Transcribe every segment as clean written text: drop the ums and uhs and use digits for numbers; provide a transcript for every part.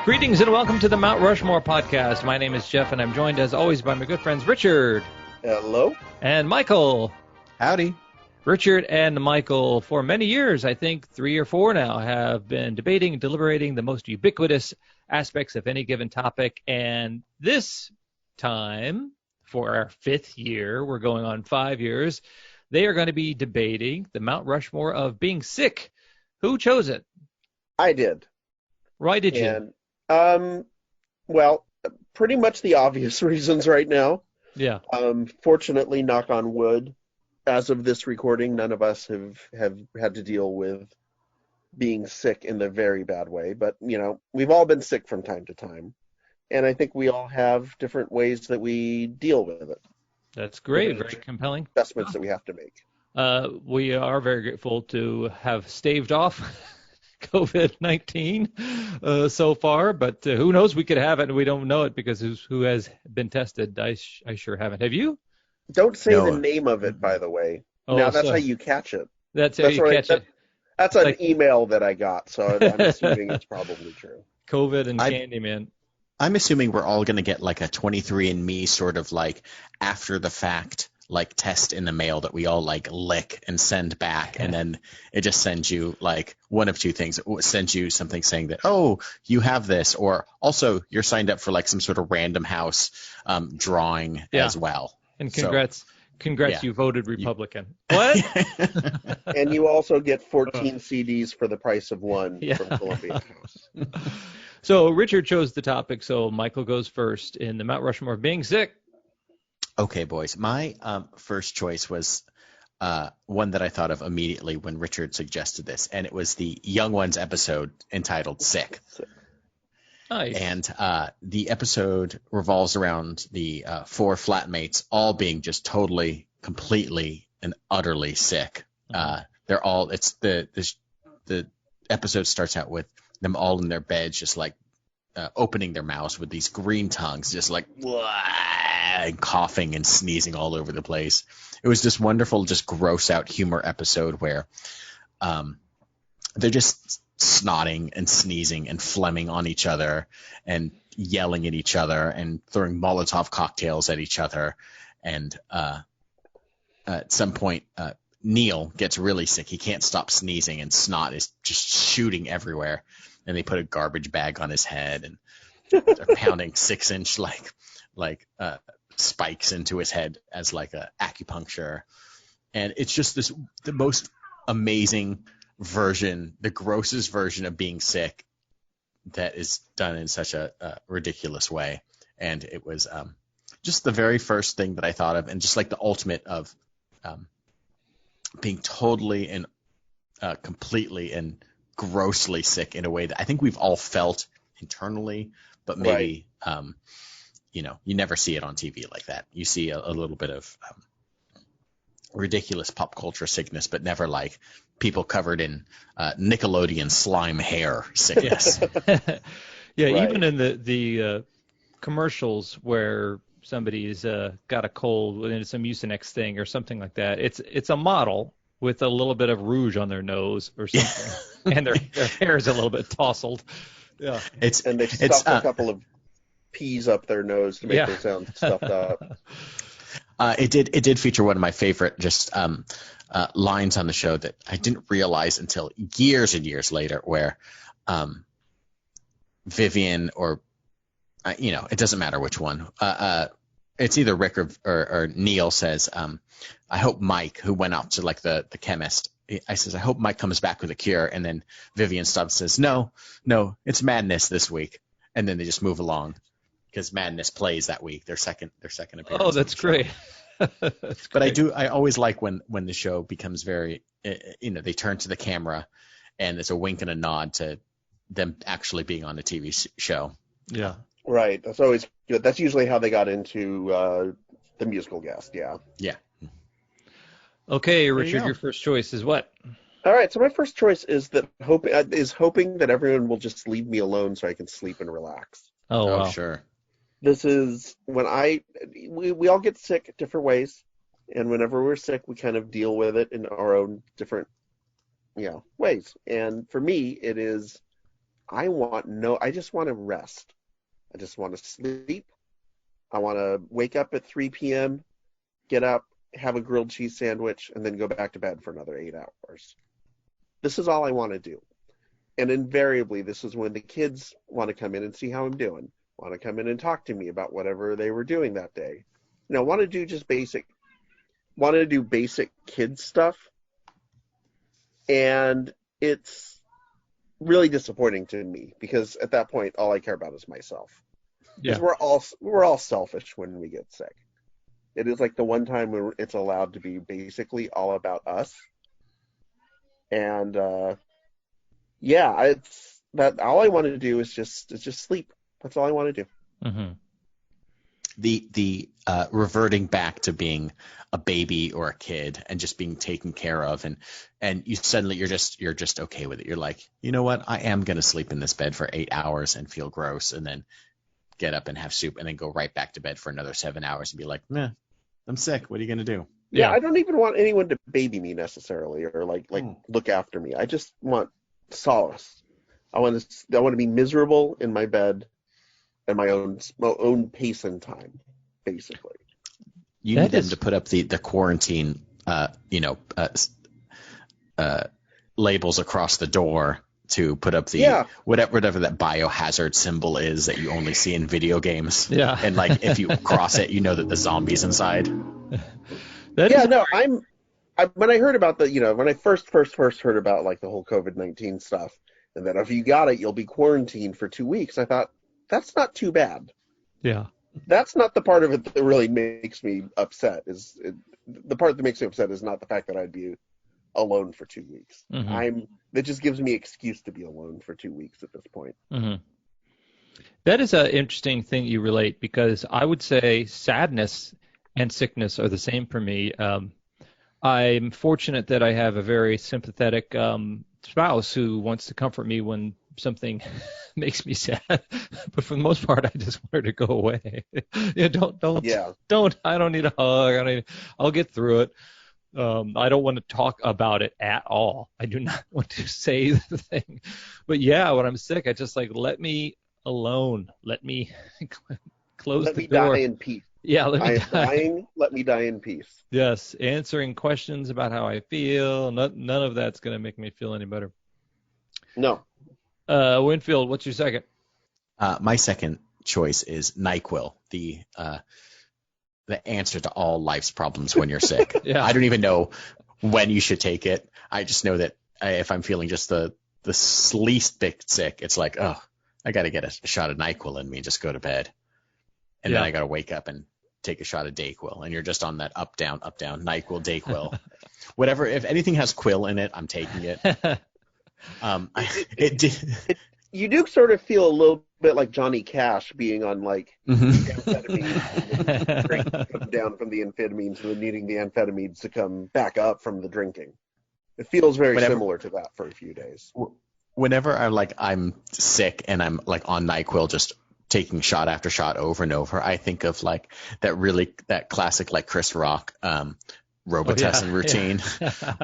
Greetings and welcome to the Mount Rushmore podcast. My name is Jeff, and I'm joined, as always, by my good friends Richard. Hello. And Michael. Howdy. Richard and Michael, for many years, I think 3 or 4 now, have been debating and deliberating the most ubiquitous aspects of any given topic. And this time, for our 5th year, we're going on 5 years, they are going to be debating the Mount Rushmore of being sick. Who chose it? I did. Why did you? Well, pretty much the obvious reasons right now. Yeah. Fortunately, knock on wood, as of this recording, none of us have had to deal with being sick in the very bad way. But, you know, we've all been sick from time to time. And I think we all have different ways that we deal with it. That's great. Very compelling. Adjustments that we have to make. We are very grateful to have staved off COVID-19 so far, but who knows? We could have it and we don't know it because who has been tested? I sure haven't. Have you? Don't say the name of it, by the way. Oh, now, that's how you catch it. That's how you catch it. That's an email that I got, so I'm assuming it's probably true. COVID and Candyman. I'm assuming we're all going to get like a 23andMe sort of like after the fact like test in the mail that we all like lick and send back, and then it just sends you like one of two things. It sends you something saying that, oh, you have this, or also you're signed up for like some sort of Random House drawing as well. And congrats, you voted Republican. What? And you also get 14 CDs for the price of one from Columbia House. So Richard chose the topic, so Michael goes first in the Mount Rushmore of being sick. Okay, boys. My first choice was one that I thought of immediately when Richard suggested this, and it was the Young Ones episode entitled Sick. Nice. And the episode revolves around the 4 flatmates all being just totally, completely, and utterly sick. They're all. It's the episode starts out with them all in their beds, just like opening their mouths with these green tongues, just like and coughing and sneezing all over the place. It was this wonderful, just gross out humor episode where they're just snotting and sneezing and phlegming on each other and yelling at each other and throwing Molotov cocktails at each other. And at some point, Neil gets really sick. He can't stop sneezing and snot is just shooting everywhere. And they put a garbage bag on his head and they're pounding 6-inch like spikes into his head as like a acupuncture. And it's just the most amazing version, the grossest version of being sick that is done in such a ridiculous way. And it was just the very first thing that I thought of, and just like the ultimate of being totally and completely and grossly sick in a way that I think we've all felt internally, but maybe you never see it on TV like that. You see a little bit of ridiculous pop culture sickness, but never like people covered in Nickelodeon slime hair sickness. Even in the commercials where somebody's got a cold and it's a Mucinex thing or something like that, it's a model with a little bit of rouge on their nose or something, and their hair is a little bit tousled. Yeah, and they stuffed a couple of peas up their nose to make them sound stuffed up. It did feature one of my favorite lines on the show that I didn't realize until years and years later, where Vivian or it doesn't matter which one. It's either Rick or Neil says, I hope Mike, who went out to like the chemist, I hope Mike comes back with a cure. And then Vivian stops and says, no, it's Madness this week. And then they just move along because Madness plays that week, their second appearance. Oh, that's great. But I always like when the show becomes very, they turn to the camera and there's a wink and a nod to them actually being on a TV show. Yeah. Right. That's always good. That's usually how they got into the musical guest. Yeah. Yeah. Okay, Richard, your first choice is what? All right. So my first choice is hoping that everyone will just leave me alone so I can sleep and relax. Oh, wow. Sure. This is when we all get sick different ways, and whenever we're sick, we kind of deal with it in our own different, ways. And for me, it is I just want to rest. I just want to sleep. I want to wake up at 3 p.m., get up, have a grilled cheese sandwich, and then go back to bed for another 8 hours. This is all I want to do. And invariably, this is when the kids want to come in and see how I'm doing, want to come in and talk to me about whatever they were doing that day. Want to do basic kid stuff. And it's really disappointing to me because at that point, all I care about is myself. Yeah. Because we're all selfish when we get sick. It is like the one time where it's allowed to be basically all about us. And it's that all I want to do is just sleep. That's all I want to do. Mm-hmm. The reverting back to being a baby or a kid and just being taken care of, and you suddenly you're just okay with it. You're like, you know what? I am gonna sleep in this bed for 8 hours and feel gross, and then get up and have soup, and then go right back to bed for another 7 hours and be like, nah, I'm sick. What are you gonna do? Yeah, I don't even want anyone to baby me necessarily or like look after me. I just want solace. I want to be miserable in my bed at my own pace and time, basically. You need them to put up the quarantine, labels across the door to put up the whatever that biohazard symbol is that you only see in video games. Yeah. And like if you cross it, you know that the zombie's inside. When I heard about when I first heard about like the whole COVID-19 stuff, and that if you got it, you'll be quarantined for 2 weeks, I thought, that's not too bad. Yeah. That's not the part of it that really makes me upset. The part that makes me upset is not the fact that I'd be alone for 2 weeks. Mm-hmm. That just gives me excuse to be alone for 2 weeks at this point. Mm-hmm. That is an interesting thing you relate, because I would say sadness and sickness are the same for me. I'm fortunate that I have a very sympathetic spouse who wants to comfort me when something makes me sad, but for the most part, I just want her to go away. Don't. I don't need a hug. I'll get through it. I don't want to talk about it at all. I do not want to say the thing. But yeah, when I'm sick, I just like, let me alone. Let me close the door. Let me die in peace. Yeah, I am dying. Let me die in peace. Yes, answering questions about how I feel. None of that's going to make me feel any better. No. Winfield, what's your second? My second choice is Nyquil, the answer to all life's problems when you're sick. Yeah. I don't even know when you should take it. I just know that if I'm feeling just the least bit sick, it's like, oh, I got to get a shot of Nyquil in me and just go to bed. And then I got to wake up and take a shot of Dayquil. And you're just on that up, down, Nyquil, Dayquil. Whatever. If anything has Quil in it, I'm taking it. You do sort of feel a little bit like Johnny Cash being on like amphetamines, come down from the amphetamines and then needing the amphetamines to come back up from the drinking. It feels very similar to that for a few days. Whenever I'm sick and I'm like on Nyquil, just taking shot after shot over and over, I think of like that classic like Chris Rock Robitussin routine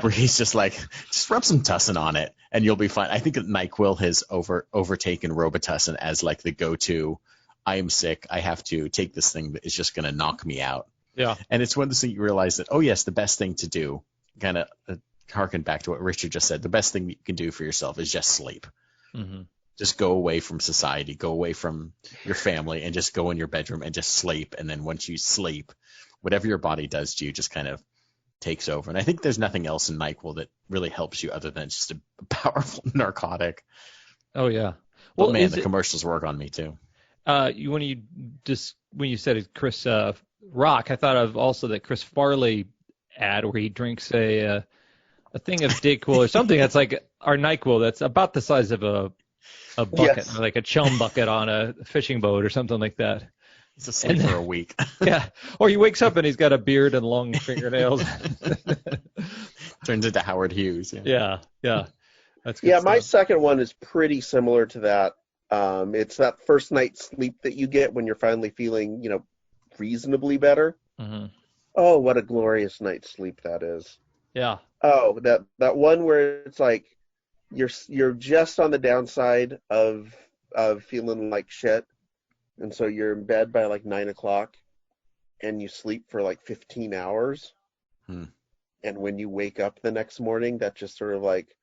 where he's just like, just rub some tussin on it and you'll be fine. I think that Nyquil has overtaken Robitussin as like the go-to. I am sick. I have to take this thing that is just going to knock me out. Yeah. And it's one of those things you realize that, oh yes, the best thing to do, kind of harken back to what Richard just said, the best thing you can do for yourself is just sleep. Mm-hmm. Just go away from society, go away from your family, and just go in your bedroom and just sleep. And then once you sleep, whatever your body does to you just kind of takes over. And I think there's nothing else in Nyquil that really helps you other than just a powerful narcotic. Oh yeah. Well, man, the commercials work on me too. When you said it, Chris Rock, I thought of also that Chris Farley ad where he drinks a thing of Dayquil or something that's like our Nyquil that's about the size of a bucket, like a chum bucket on a fishing boat or something like that. He's asleep for a week. Yeah. Or he wakes up and he's got a beard and long fingernails. Turns into Howard Hughes. Yeah. That's good stuff. My second one is pretty similar to that. It's that first night's sleep that you get when you're finally feeling, reasonably better. Mm-hmm. Oh, what a glorious night's sleep that is. Yeah. Oh, that one where it's like you're just on the downside of feeling like shit, and so you're in bed by like 9 o'clock, and you sleep for like 15 hours, and when you wake up the next morning, that just sort of like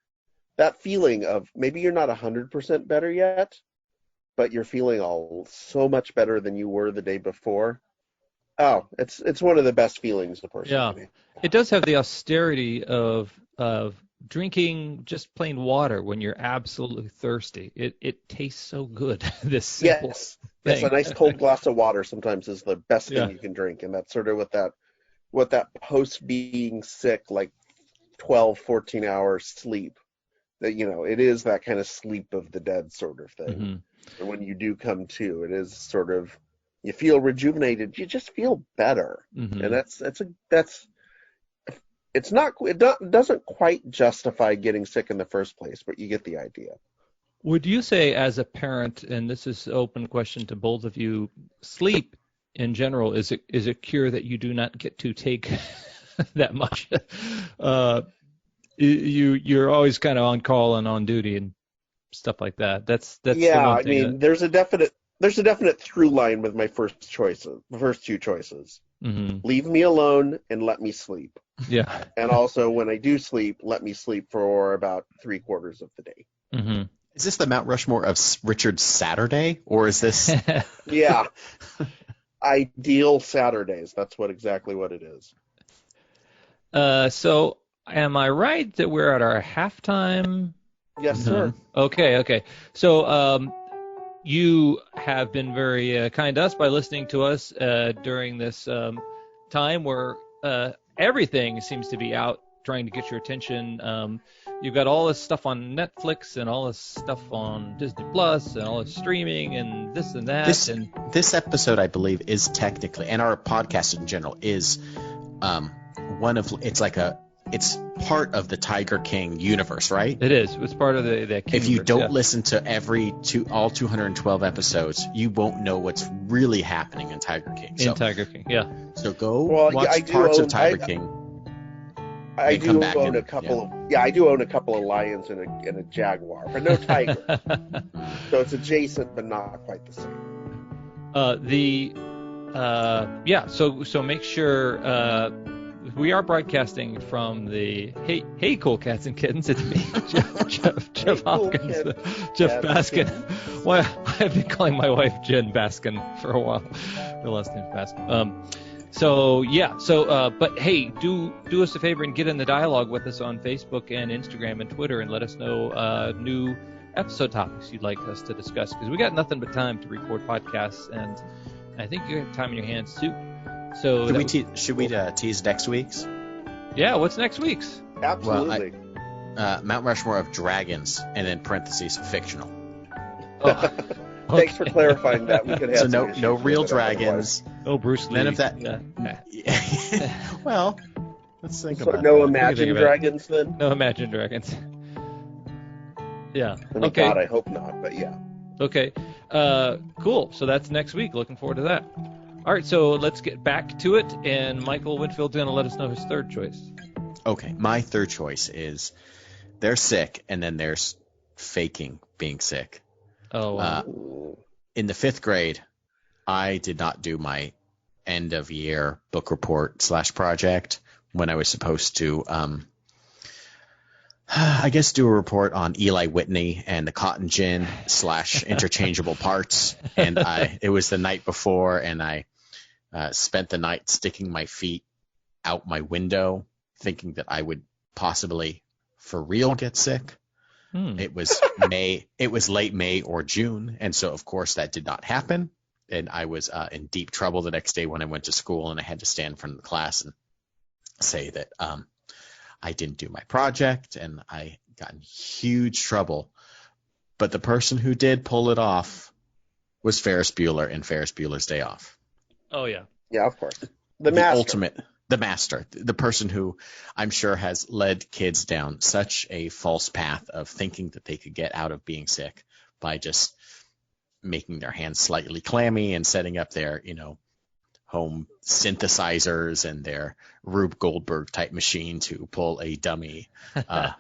that feeling of maybe you're not 100% better yet, but you're feeling so much better than you were the day before. Oh, it's one of the best feelings a person can have. It does have the austerity of drinking just plain water when you're absolutely thirsty. It tastes so good. This simple Yes, thing. a nice cold glass of water sometimes is the best thing you can drink, and that's sort of what that post being sick, like 12, 14 hours sleep, that it is that kind of sleep of the dead sort of thing. Mm-hmm. And when you do come to, it is sort of, you feel rejuvenated, you just feel better. Mm-hmm. And it doesn't quite justify getting sick in the first place, but you get the idea. Would you say, as a parent, and this is an open question to both of you, sleep in general is a cure that you do not get to take that much? You're always kind of on call and on duty and stuff like that. That's yeah. The one I thing mean, there's a definite through line with my first two choices. Mm-hmm. Leave me alone and let me sleep. Yeah. And also, when I do sleep, let me sleep for about 3/4 of the day. Mm-hmm. Is this the Mount Rushmore of Richard Saturday, or is this? Yeah. Ideal Saturdays. That's exactly what it is. So am I right that we're at our halftime? Yes, sir. Okay. So you have been very kind to us by listening to us during this time where everything seems to be out trying to get your attention. You've got all this stuff on Netflix and all this stuff on Disney Plus and all this streaming and this and that. This episode, I believe, is technically, and our podcast in general, is it's part of the Tiger King universe, right? It is. It's part of the King If you universe, don't listen to all 212 episodes, you won't know what's really happening in Tiger King. Tiger King, yeah. So go watch parts of Tiger King. I do own a couple of lions and a jaguar, but no tiger. So it's adjacent, but not quite the same. So make sure we are broadcasting from the Hey Cool Cats and Kittens. It's me, Jeff Hopkins, Jeff Baskin. Well, I've been calling my wife Jen Baskin for a while. Her last name's Baskin. But hey, do us a favor and get in the dialogue with us on Facebook and Instagram and Twitter, and let us know new episode topics you'd like us to discuss, because we got nothing but time to record podcasts, and I think you have time in your hands too. So should we tease next week's? Yeah, what's next week's? Absolutely. Well, Mount Rushmore of dragons, and then parentheses fictional. Oh. Thanks for clarifying that. We could have no real dragons. No Bruce Lee. None of that. Yeah. Well, let's think so about no that. imagined dragons then? No imagined dragons. Yeah. I mean, God, I hope not, but yeah. Okay. Cool. So that's next week. Looking forward to that. All right, so let's get back to it, and Michael Winfield's going to let us know his third choice. Okay, my third choice is they're sick, and then there's faking being sick. Oh, wow. In the 5th grade, I did not do my end-of-year book report / project when I was supposed to, I guess, do a report on Eli Whitney and the cotton gin / interchangeable parts. And it was the night before, and I spent the night sticking my feet out my window, thinking that I would possibly, for real, get sick. It was May. It was late May or June, and so of course that did not happen. And I was in deep trouble the next day when I went to school, and I had to stand in front of the class and say that I didn't do my project, and I got in huge trouble. But the person who did pull it off was Ferris Bueller in Ferris Bueller's Day Off. Oh, yeah. Yeah, of course. The master, the person who I'm sure has led kids down such a false path of thinking that they could get out of being sick by just making their hands slightly clammy and setting up their, home synthesizers and their Rube Goldberg type machine to pull a dummy and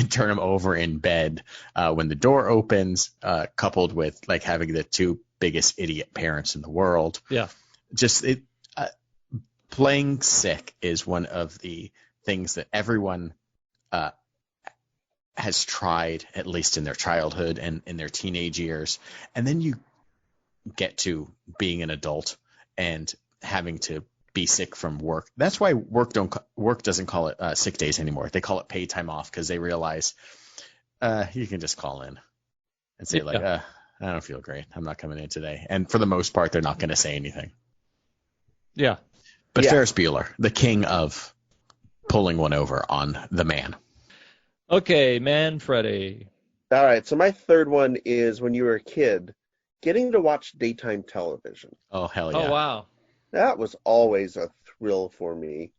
turn them over in bed when the door opens, coupled with like having the two biggest idiot parents in the world. Yeah. Just playing sick is one of the things that everyone has tried, at least in their childhood and in their teenage years. And then you get to being an adult and having to be sick from work. That's why work doesn't call it sick days anymore. They call it paid time off because they realize you can just call in and say I don't feel great. I'm not coming in today. And for the most part, they're not going to say anything. Yeah. But Ferris Bueller, the king of pulling one over on the man. Okay, man, Freddie. All right, so my third one is when you were a kid, getting to watch daytime television. Oh, hell yeah. Oh, wow. That was always a thrill for me.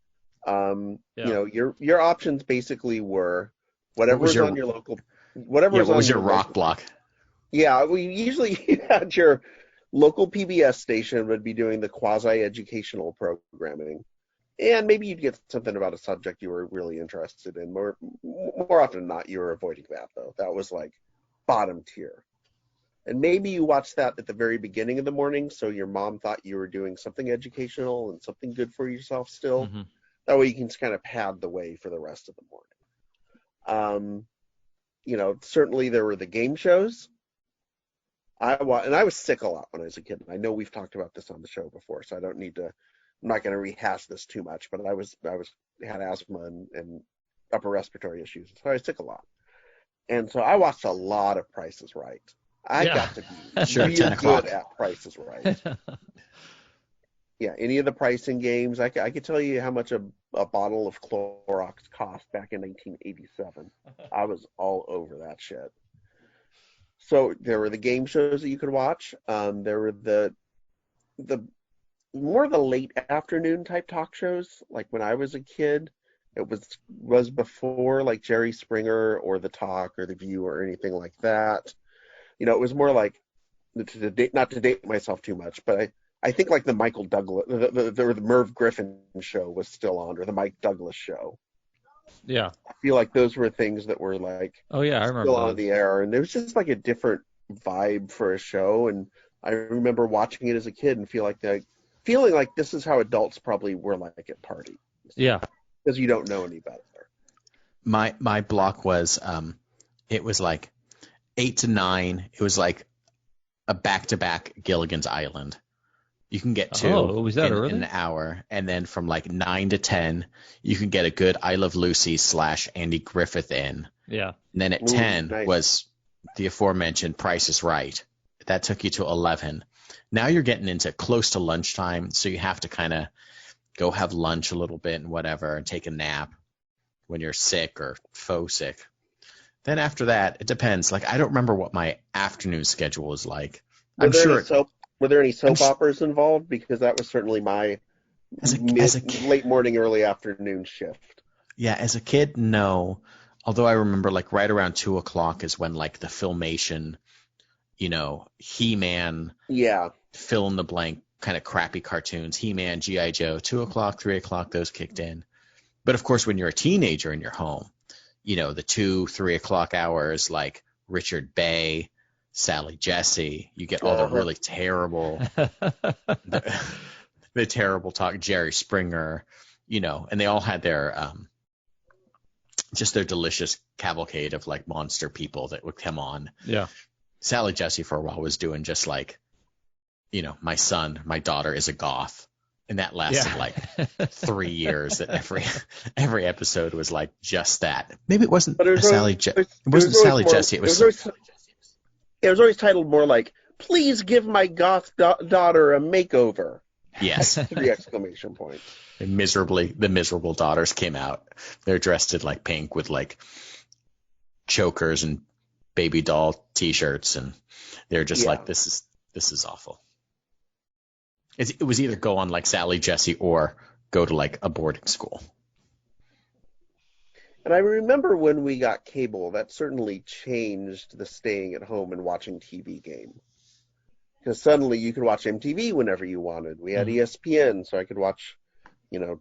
You know, your options basically were whatever was on your local. What was your rock block? Yeah, we usually had your local PBS station would be doing the quasi-educational programming. And maybe you'd get something about a subject you were really interested in. More often than not, you were avoiding that, though. That was like bottom tier. And maybe you watched that at the very beginning of the morning, so your mom thought you were doing something educational and something good for yourself still. Mm-hmm. That way you can just kind of pad the way for the rest of the morning. You know, certainly there were the game shows. I was sick a lot when I was a kid. I know we've talked about this on the show before, so I don't need to. I'm not going to rehash this too much, but I had asthma and upper respiratory issues, so I was sick a lot. And so I watched a lot of Price is Right. I got to be real good at Price is Right. Yeah, any of the pricing games, I could tell you how much a bottle of Clorox cost back in 1987. I was all over that shit. So there were the game shows that you could watch. There were the more the late afternoon type talk shows. Like when I was a kid, it was before like Jerry Springer or The Talk or The View or anything like that. You know, it was more like, not to date myself too much, but I think like the Michael Douglas, the Merv Griffin show was still on, or the Mike Douglas show. Yeah. I feel like those were things that were like, I remember still on the air, and there was just like a different vibe for a show. And I remember watching it as a kid and feeling like this is how adults probably were like at parties. Yeah. Because you don't know any better. My block was, it was like 8 to 9. It was like a back-to-back Gilligan's Island. You can get two was that early? in an hour, and then from like 9 to 10, you can get a good I Love Lucy / Andy Griffith in. Yeah. And then at 10 was the aforementioned Price is Right. That took you to 11. Now you're getting into close to lunchtime, so you have to kind of go have lunch a little bit and whatever, and take a nap when you're sick or faux sick. Then after that, it depends. Like, I don't remember what my afternoon schedule was like. Were there any soap operas involved? Because that was certainly my late morning, early afternoon shift. Yeah, as a kid, no. Although I remember like right around 2 o'clock is when like the Filmation, you know, He-Man, fill in the blank kind of crappy cartoons, He-Man, G.I. Joe, 2 o'clock, 3 o'clock, those kicked in. But of course, when you're a teenager in your home, you know, the 2-3 o'clock hours like Richard Bay, Sally Jesse, you get all the really terrible, the terrible talk, Jerry Springer, you know, and they all had their, just their delicious cavalcade of like monster people that would come on. Yeah. Sally Jesse for a while was doing just like, you know, my daughter is a goth. And that lasted like 3 years. That every episode was like just that. Maybe it wasn't Sally Jesse. It wasn't Sally Jesse. It was always titled more like, "Please give my goth daughter a makeover." Yes. 3 exclamation points. And the miserable daughters came out. They're dressed in like pink with like chokers and baby doll T-shirts, and they're just like, this is awful. It was either go on like Sally Jesse or go to like a boarding school. And I remember when we got cable, that certainly changed the staying at home and watching TV game. because suddenly you could watch MTV whenever you wanted. We had ESPN, so I could watch,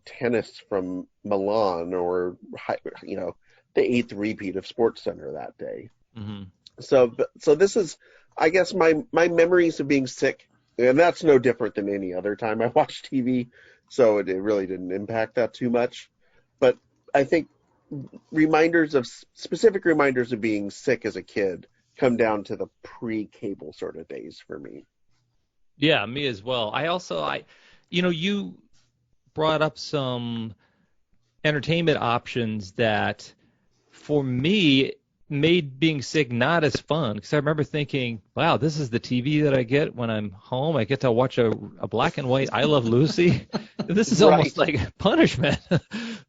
tennis from Milan or, the 8th repeat of SportsCenter that day. Mm-hmm. So this is, I guess, my memories of being sick, and that's no different than any other time I watched TV, so it really didn't impact that too much. But I think specific reminders of being sick as a kid come down to the pre-cable sort of days for me. Yeah, me as well. You brought up some entertainment options that, for me, made being sick not as fun, because I remember thinking, wow, this is the TV that I get when I'm home. I get to watch a black and white I Love Lucy. This is almost like punishment.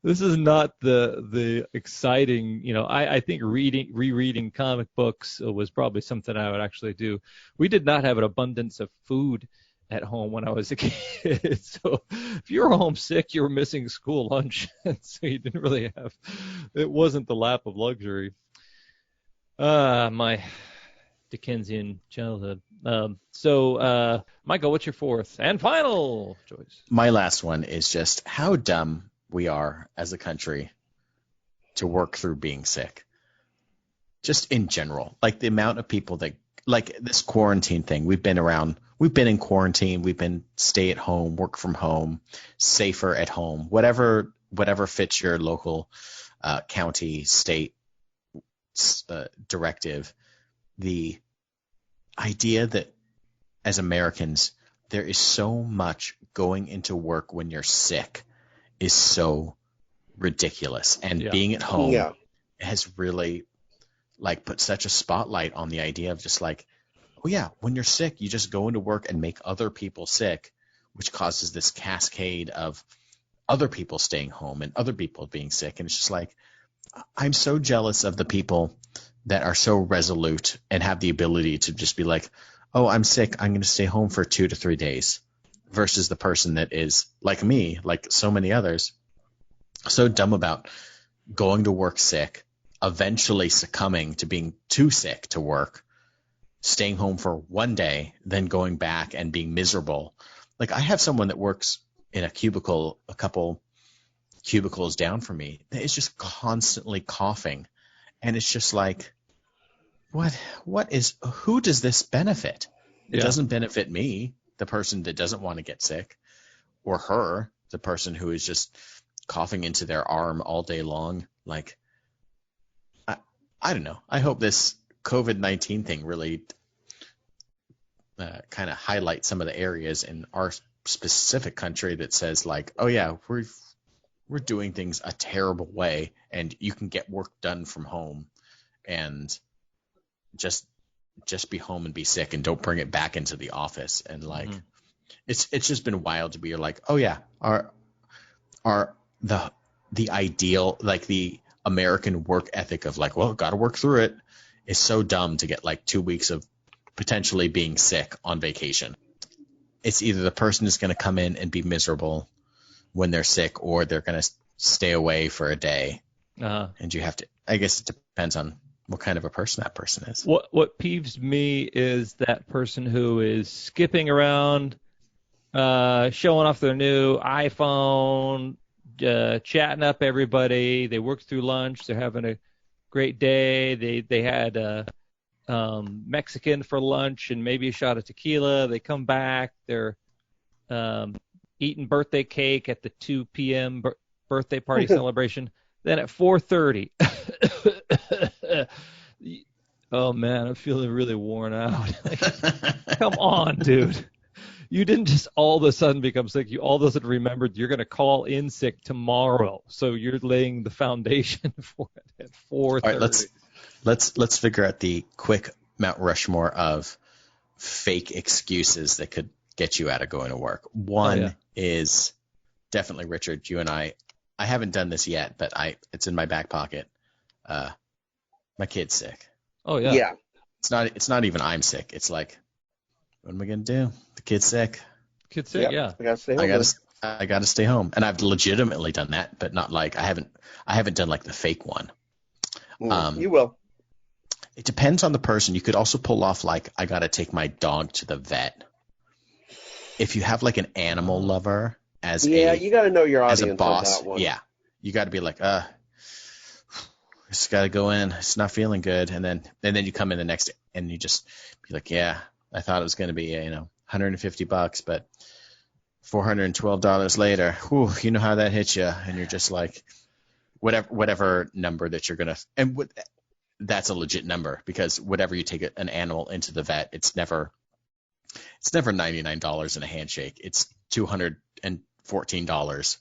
This is not the exciting, I think rereading comic books was probably something I would actually do. We did not have an abundance of food at home when I was a kid. So if you were homesick, you were missing school lunch. So you didn't really it wasn't the lap of luxury. My Dickensian childhood. So, Michael, what's your fourth and final choice? My last one is just how dumb we are as a country to work through being sick. Just in general, like the amount of people that, like this quarantine thing, we've been in quarantine, we've been stay at home, work from home, safer at home, whatever fits your local county, state directive. The idea that as Americans there is so much going into work when you're sick is so ridiculous, and being at home has really put such a spotlight on the idea of just when you're sick you just go into work and make other people sick, which causes this cascade of other people staying home and other people being sick. And it's just I'm so jealous of the people that are so resolute and have the ability to just be like, oh, I'm sick, I'm going to stay home for 2 to 3 days, versus the person that is like me, like so many others, so dumb about going to work sick, eventually succumbing to being too sick to work, staying home for 1 day, then going back and being miserable. I have someone that works in a cubicle, a couple cubicles down from me, that is just constantly coughing. And it's just who does this benefit? It doesn't benefit me, the person that doesn't want to get sick, or her, the person who is just coughing into their arm all day long. I don't know. I hope this COVID-19 thing really kind of highlights some of the areas in our specific country that says oh yeah, we're doing things a terrible way, and you can get work done from home and just be home and be sick, and don't bring it back into the office. And it's just been wild to be oh yeah, the ideal, the American work ethic of got to work through it, is so dumb to get 2 weeks of potentially being sick on vacation. It's either the person is going to come in and be miserable when they're sick, or they're going to stay away for a day. And you have to, I guess it depends on what kind of a person that person is. What peeves me is that person who is skipping around, showing off their new iPhone, chatting up everybody. They worked through lunch. They're having a great day. They had Mexican for lunch and maybe a shot of tequila. They come back. They're eating birthday cake at the 2 p.m. Birthday party celebration. Then at 4:30, oh man, I'm feeling really worn out. Come on, dude. You didn't just all of a sudden become sick. You all of a sudden remembered you're going to call in sick tomorrow. So you're laying the foundation for it at 4:30. All right, let's figure out the quick Mount Rushmore of fake excuses that could get you out of going to work. One is definitely, Richard, you and I haven't done this yet, but it's in my back pocket. My kid's sick. Oh yeah. Yeah. It's not even I'm sick. It's what am I gonna do? The kid's sick. Kid's sick, yeah. I gotta stay home. I gotta stay home, and I've legitimately done that, but not I haven't done the fake one. You will. It depends on the person. You could also pull off like, I got to take my dog to the vet. If you have like an animal lover you got to know your as audience a boss, on that one. yeah, you got to be like, just got to go in. It's not feeling good. And then you come in the next and you just be like, yeah, I thought it was going to be, $150, but $412 later, whew, you know how that hits you. And you're just like, whatever number that you're going to, that's a legit number, because whatever you take an animal into the vet, it's never $99 in a handshake. It's $214.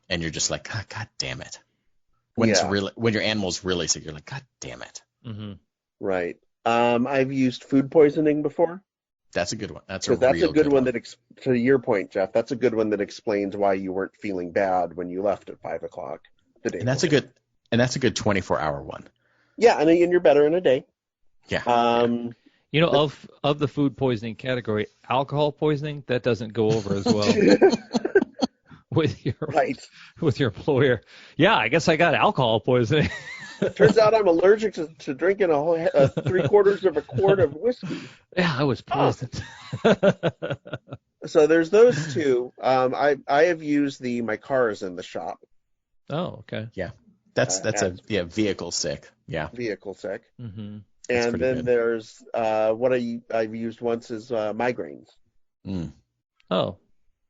And you're just like, God damn it. When your animal's really sick, you're like, God damn it. Mm-hmm. Right. I've used food poisoning before. That's a good one. That's a good one. To your point, Jeff, that's a good one that explains why you weren't feeling bad when you left at 5 o'clock the day. And that's a good 24-hour one. Yeah, and you're better in a day. Yeah. Of the food poisoning category, alcohol poisoning, that doesn't go over as well with your employer. Yeah, I guess I got alcohol poisoning. Turns out I'm allergic to drinking a 3/4 of a quart of whiskey. Yeah, I was poisoned. So there's those two. I have used my car is in the shop. Oh, okay. Yeah, that's vehicle sick. Yeah, vehicle sick. Mm-hmm. And then there's what I've used once is migraines. Mm. Oh.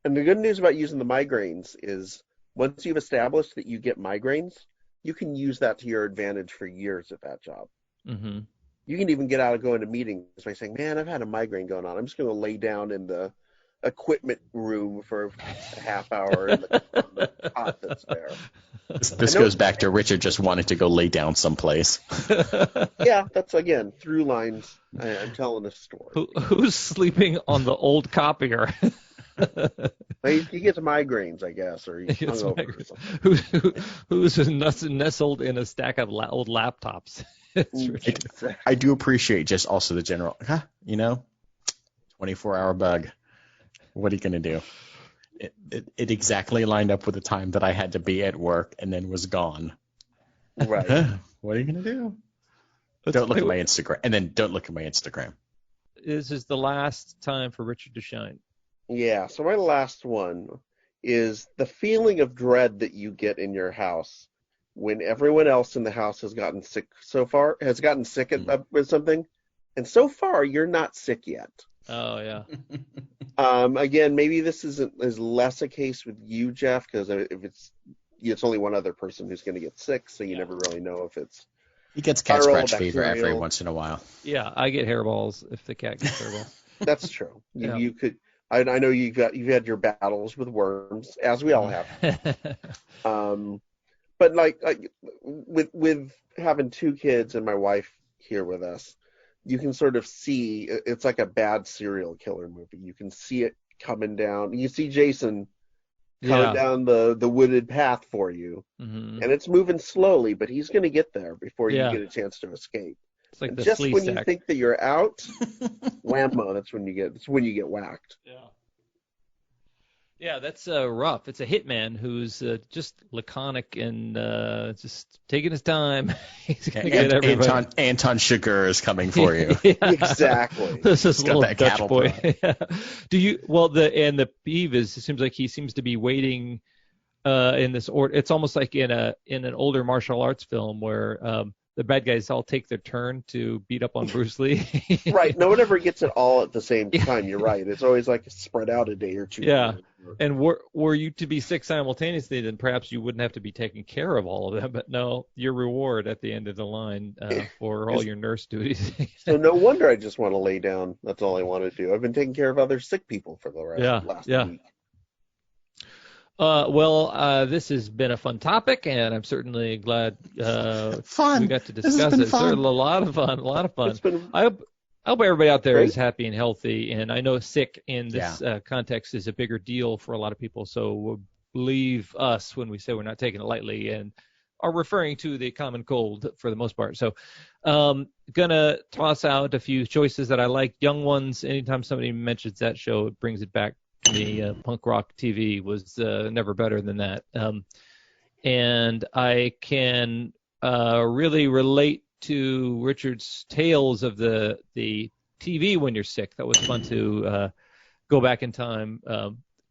And the good news about using the migraines is once you've established that you get migraines, you can use that to your advantage for years at that job. Mm-hmm. You can even get out of going to meetings by saying, man, I've had a migraine going on. I'm just going to lay down in the equipment room for a half hour in the cot that's there. This goes back to Richard just wanted to go lay down someplace. Yeah, that's, again, through lines. I'm telling a story. Who's sleeping on the old copier? He gets migraines, I guess, or he's hungover or something. Who's nestled in a stack of old laptops? I do appreciate just also the general, 24-hour bug. What are you going to do? It exactly lined up with the time that I had to be at work and then was gone. Right. What are you going to do? Don't look at my Instagram. And then don't look at my Instagram. This is the last time for Richard to shine. Yeah, so my last one is the feeling of dread that you get in your house when everyone else in the house has gotten sick with something, and so far you're not sick yet. Oh, yeah. Again, maybe this is less a case with you, Jeff, because if it's only one other person who's going to get sick, so you never really know if it's. He gets cat scratch fever every once in a while. Yeah, I get hairballs if the cat gets hairballs. That's true. Yeah. You could. I know you've had your battles with worms, as we all have. But like with having two kids and my wife here with us, you can sort of see it's like a bad serial killer movie. You can see it coming down. You see Jason coming down the wooded path for you, and it's moving slowly, but he's going to get there before you get a chance to escape. It's like just when you think that you're out, whammo! That's when you get whacked. Yeah, that's rough. It's a hitman who's just laconic and just taking his time. He's gonna get everybody. Anton Chigurh is coming for you. Exactly. This is a little Dutch boy. Do you? Well, the peeve is it seems like he seems to be waiting in this order. It's almost like in an older martial arts film where the bad guys all take their turn to beat up on Bruce Lee. Right. No one ever gets it all at the same time. You're right. It's always like spread out a day or two. Yeah. And were you to be sick simultaneously, then perhaps you wouldn't have to be taking care of all of them. But no, your reward at the end of the line for all your nurse duties. So no wonder I just want to lay down. That's all I want to do. I've been taking care of other sick people for the last week. This has been a fun topic, and I'm certainly glad we got to discuss it. It's a lot of fun. I hope everybody out there is happy and healthy, and I know sick in this context is a bigger deal for a lot of people, so believe us when we say we're not taking it lightly and are referring to the common cold for the most part. So gonna toss out a few choices that I like. Young Ones, anytime somebody mentions that show, it brings it back. The punk rock TV was never better than that. And I can really relate to Richard's tales of the TV when you're sick. That was fun to go back in time.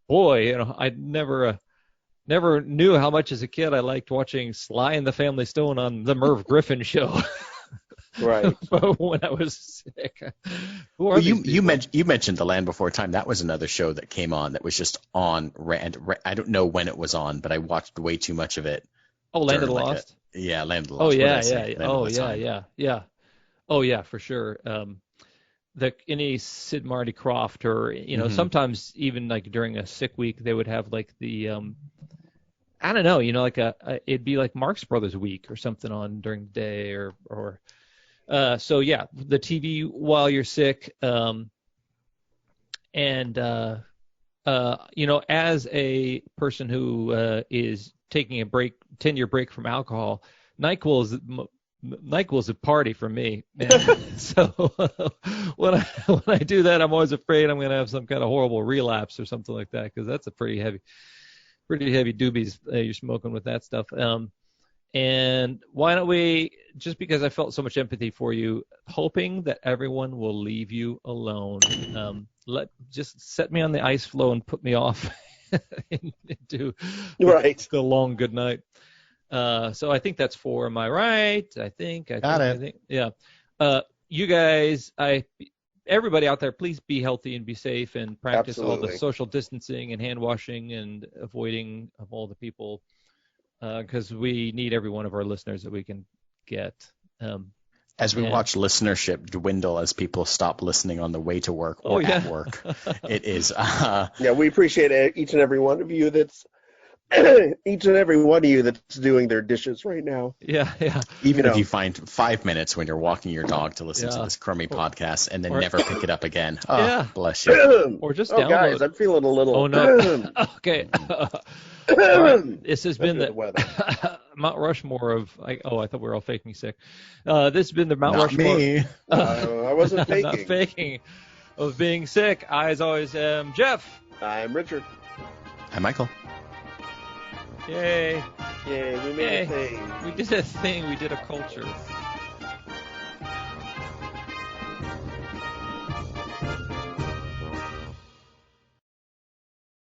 Boy, I never knew how much as a kid I liked watching Sly and the Family Stone on the Merv Griffin show. Right. When I was sick. Well, you mentioned The Land Before Time. That was another show that came on that was just on. I don't know when it was on, but I watched way too much of it. Oh, Land of the Lost? Yeah, Land of the Lost. Oh, yeah. Oh, yeah, for sure. Any Sid Marty Krofft or, sometimes even like during a sick week, they would have like the, I don't know, like it'd be like Marx Brothers week or something on during the day or so yeah, the TV while you're sick, and as a person who is taking a 10-year break from alcohol, Nyquil's a party for me. So when I do that, I'm always afraid I'm going to have some kind of horrible relapse or something like that, because that's a pretty heavy doobies you're smoking with that stuff. And why don't we, just because I felt so much empathy for you, hoping that everyone will leave you alone, just set me on the ice floe and put me off into the long good night. So I think that's 4. Am I right? I think. Yeah. You guys, everybody out there, please be healthy and be safe and practice all the social distancing and hand washing and avoiding of all the people, because we need every one of our listeners that we can get. As we watch listenership dwindle as people stop listening on the way to work or at work, it is. Yeah, we appreciate each and every one of you that's doing their dishes right now. Yeah. Even if you find 5 minutes when you're walking your dog to listen to this crummy podcast and then never pick it up again. Oh, bless you. Or just download. Guys, I'm feeling a little. Oh, no. Okay. Right. This has been the Mount Rushmore of. I thought we were all faking sick. This has been the Mount Rushmore. Me. I wasn't faking. Not faking of being sick. I, as always, am Jeff. I'm Richard. I'm Michael. Yay. We made a thing. We did a thing. We did a culture.